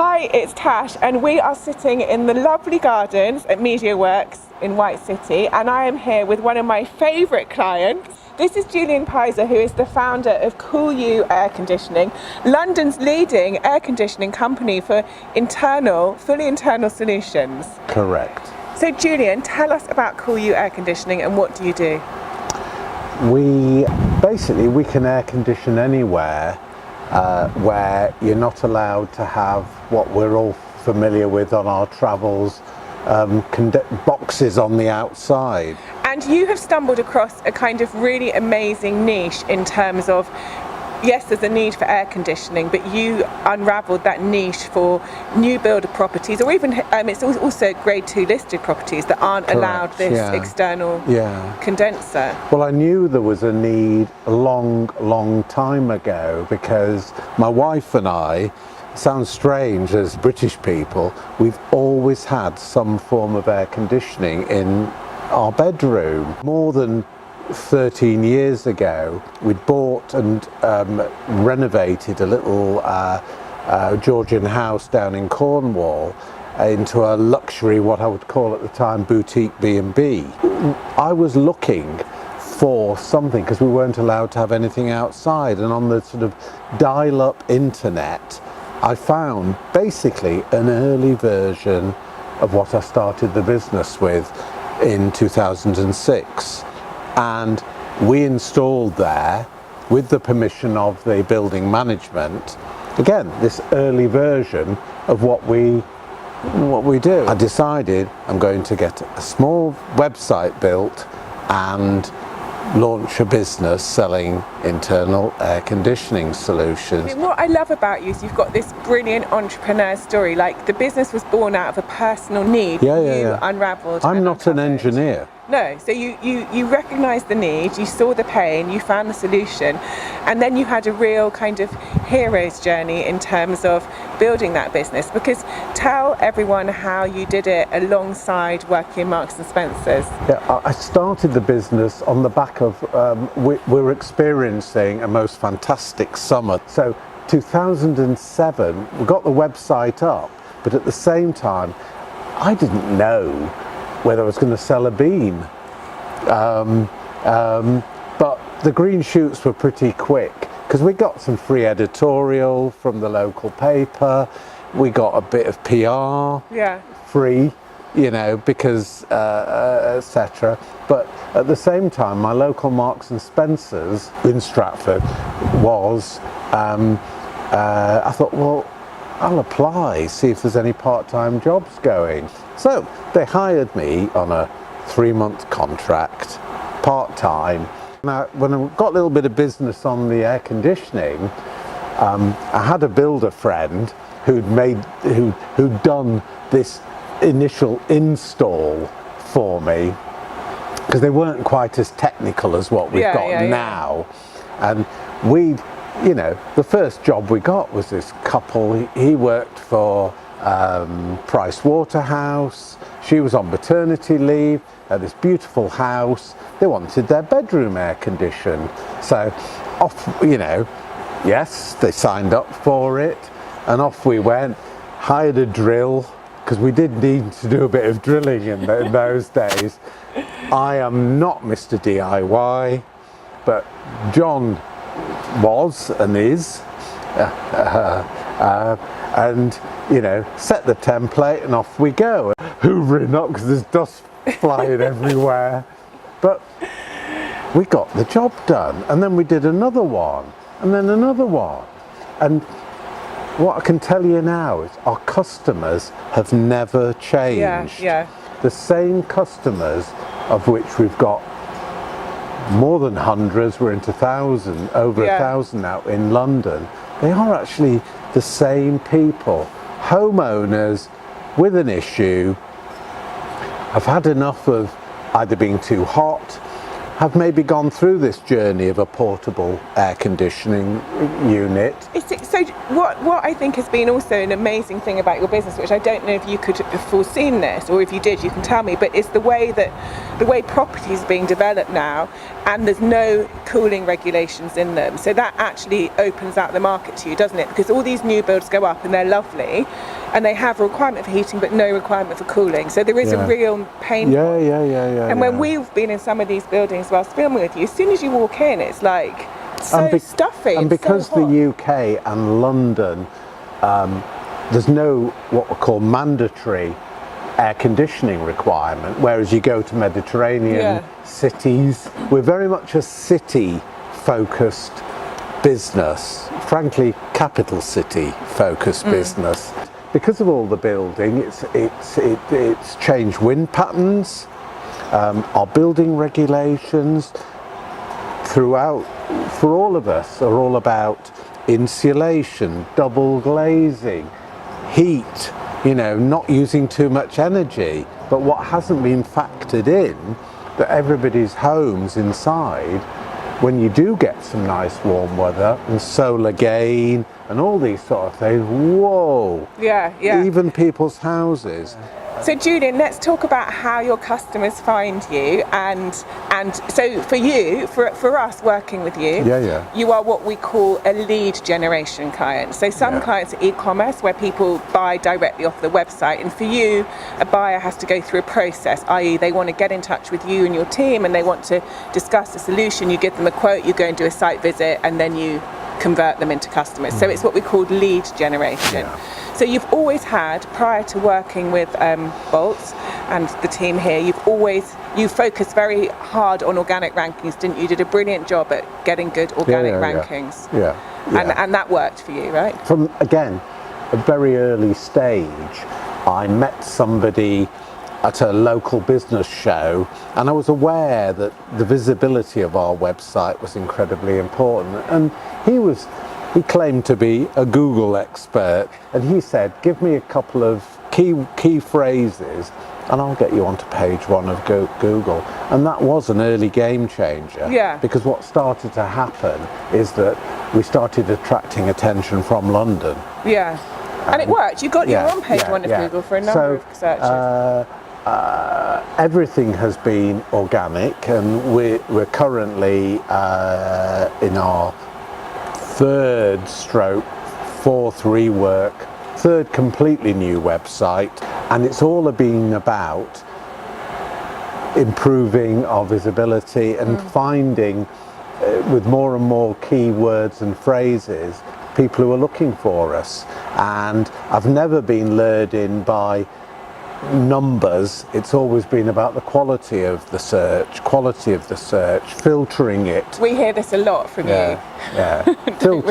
Hi, it's Tash, and we are sitting in the lovely gardens at MediaWorks in White City, and I am here with one of my favourite clients. This is Julian Peyser, who is the founder of Cool-U Air Conditioning, London's leading air conditioning company for fully internal solutions. Correct. So Julian, tell us about Cool-U Air Conditioning and what do you do? We can air condition anywhere where you're not allowed to have what we're all familiar with on our travels, boxes on the outside. And you have stumbled across a kind of really amazing niche in terms of, yes, there's a need for air conditioning, but you unravelled that niche for new builder properties, or even it's also grade 2 listed properties that aren't Correct, allowed this external condenser. Well, I knew there was a need a long time ago, because my wife and I, sounds strange as British people, we've always had some form of air conditioning in our bedroom. More than 13 years ago, we'd bought and renovated a little Georgian house down in Cornwall into a luxury, what I would call at the time, boutique B&B. I was looking for something, because we weren't allowed to have anything outside, and on the sort of dial-up internet, I found basically an early version of what I started the business with in 2006. And we installed there, with the permission of the building management, again, this early version of what we do. I decided I'm going to get a small website built and launch a business selling internal air conditioning solutions. What I love about you is you've got this brilliant entrepreneur story. Like, the business was born out of a personal need. You unravelled. I'm not an engineer. No, so you recognised the need, you saw the pain, you found the solution, and then you had a real kind of hero's journey in terms of building that business. Because tell everyone how you did it alongside working in Marks and Spencer's. Yeah, I started the business on the back of, we're experiencing a most fantastic summer. So 2007, we got the website up, but at the same time, I didn't know whether I was going to sell a bean. But the green shoots were pretty quick, because we got some free editorial from the local paper, we got a bit of PR, free, because etc. But at the same time, my local Marks and Spencer's in Stratford was, I thought, well, I'll apply, see if there's any part-time jobs going. So they hired me on a 3-month contract, part-time. Now, when I got a little bit of business on the air conditioning, I had a builder friend who'd done this initial install for me, because they weren't quite as technical as what we've got now. And the first job we got was this couple. He worked for Price Waterhouse. She was on maternity leave at this beautiful house. They wanted their bedroom air conditioned. So off, yes, they signed up for it, and off we went. Hired a drill, because we did need to do a bit of drilling in those days. I am not Mr. DIY, but John was and is, and set the template and off we go, hoovering up because there's dust flying everywhere. But we got the job done, and then we did another one, and then another one. And what I can tell you now is our customers have never changed. The same customers, of which we've got more than hundreds, we're into thousands, over 1,000 now in London. They are actually the same people. Homeowners with an issue, have had enough of either being too hot, have maybe gone through this journey of a portable air conditioning unit. So what I think has been also an amazing thing about your business, which I don't know if you could have foreseen this, or if you did, you can tell me, but it's the way property is being developed now, and there's no cooling regulations in them. So that actually opens out the market to you, doesn't it? Because all these new builds go up and they're lovely, and they have a requirement for heating but no requirement for cooling. So there is a real pain point. And when we've been in some of these buildings whilst filming with you, as soon as you walk in, it's like so stuffy. And because so the UK and London, there's no what we call mandatory air conditioning requirement, whereas you go to Mediterranean cities, we're very much a city focused business, frankly capital city focused business. Because of all the building, it's changed wind patterns, our building regulations throughout, for all of us, are all about insulation, double glazing, heat, not using too much energy. But what hasn't been factored in, that everybody's homes inside, when you do get some nice warm weather and solar gain and all these sort of things, whoa! Even people's houses. So Julian, let's talk about how your customers find you, and so for you, for us working with you, you are what we call a lead generation client. So some clients are e-commerce, where people buy directly off the website, and for you, a buyer has to go through a process, i.e. they want to get in touch with you and your team, and they want to discuss a solution. You give them a quote, you go and do a site visit, and then you convert them into customers. So it's what we call lead generation. So you've always had, prior to working with Bolt and the team here, you focused very hard on organic rankings, didn't you? You did a brilliant job at getting good organic rankings. And that worked for you, right? From, again, a very early stage, I met somebody at a local business show, and I was aware that the visibility of our website was incredibly important. And he claimed to be a Google expert, and he said, give me a couple of key phrases and I'll get you onto page 1 of Google. And that was an early game changer. Because what started to happen is that we started attracting attention from London. And it worked. You got your own page 1 of Google for a number of searches. Everything has been organic, and we're currently in our fourth rework, third completely new website, and it's all been about improving our visibility and finding with more and more keywords and phrases people who are looking for us. And I've never been lured in by numbers. It's always been about the quality of the search, filtering it. We hear this a lot from you.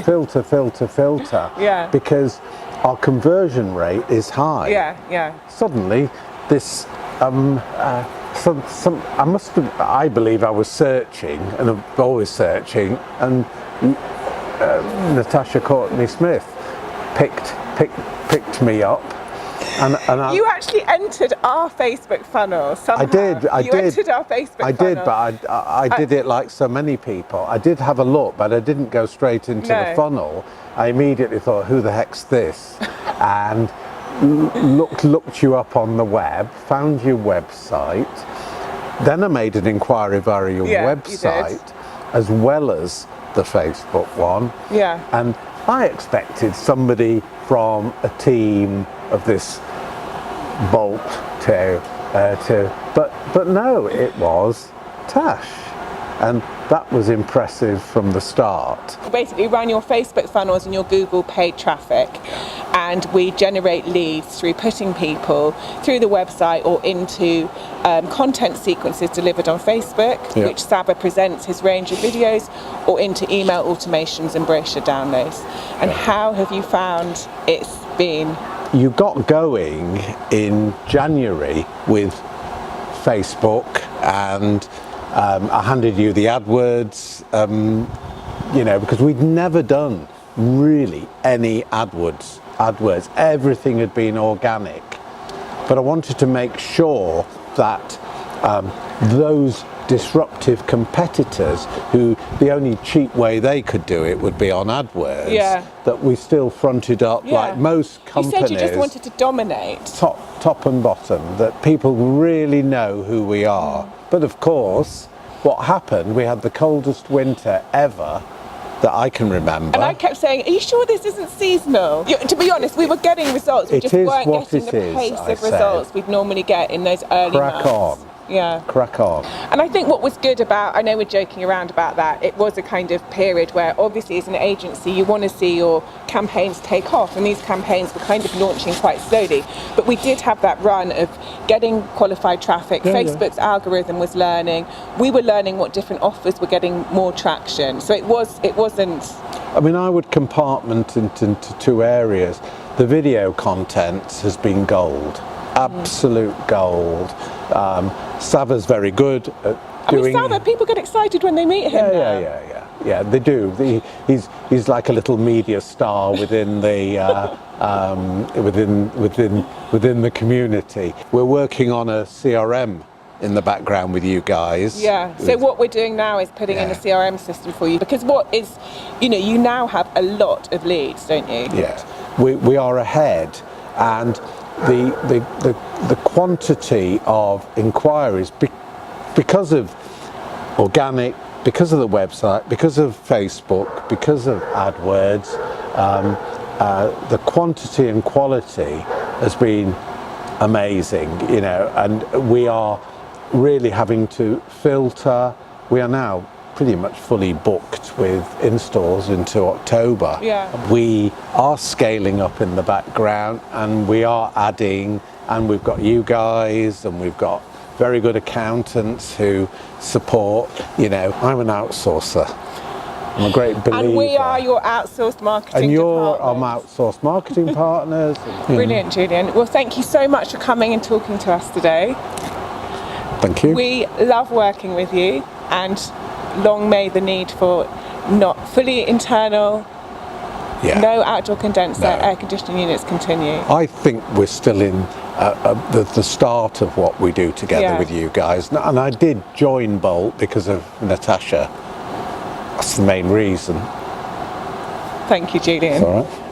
Filter. Because our conversion rate is high. Suddenly, this I believe I was searching, and I'm always searching, and Natasha Courtenay-Smith picked me up. And you actually entered our Facebook funnel somehow. I did. Entered our Facebook funnel. I did, but I did it like so many people. I did have a look, but I didn't go straight into the funnel. I immediately thought, who the heck's this? And looked you up on the web, found your website. Then I made an inquiry via your website, as well as the Facebook one. And I expected somebody from a team of this Bolt but no, it was Tash, and that was impressive from the start. Basically run your Facebook funnels and your Google paid traffic, and we generate leads through putting people through the website or into content sequences delivered on Facebook, which Saba presents his range of videos, or into email automations and brochure downloads. And how have you found it's been? You got going in January with Facebook, and I handed you the AdWords, because we'd never done really any AdWords. Everything had been organic, but I wanted to make sure that those disruptive competitors who the only cheap way they could do it would be on AdWords, that we still fronted up like most companies. You said you just wanted to dominate. Top and bottom, that people really know who we are. But of course, what happened, we had the coldest winter ever that I can remember. And I kept saying, are you sure this isn't seasonal? To be honest, we were getting results, we just weren't getting the pace of results we'd normally get in those early months. Crack on. Yeah. Crack on. And I think what was good about, I know we're joking around about that, it was a kind of period where obviously as an agency you want to see your campaigns take off, and these campaigns were kind of launching quite slowly. But we did have that run of getting qualified traffic. Facebook's algorithm was learning. We were learning what different offers were getting more traction. So it wasn't... I mean, I would compartment into two areas. The video content has been gold. Absolute gold. Sava's very good at doing... Sava, people get excited when they meet him. Yeah, they do. He's like a little media star within the within the community. We're working on a CRM in the background with you guys. Yeah. So what we're doing now is putting in a CRM system for you, because you now have a lot of leads, don't you? Yeah. We are ahead, and the quantity of inquiries because of organic, because of the website, because of Facebook, because of AdWords, the quantity and quality has been amazing, and we are really having to filter. We are now pretty much fully booked with installs into October. We are scaling up in the background, and we are adding, and we've got you guys, and we've got very good accountants who support. I'm an outsourcer. I'm a great believer. And we are your outsourced marketing And you're department. our outsourced marketing partners. Brilliant, Julian. Well, thank you so much for coming and talking to us today. Thank you. We love working with you, and long may the need for not fully internal, no outdoor condenser air conditioning units continue. I think we're still in the start of what we do together with you guys. And I did join Bolt because of Natasha. That's the main reason. Thank you, Julian. It's all right.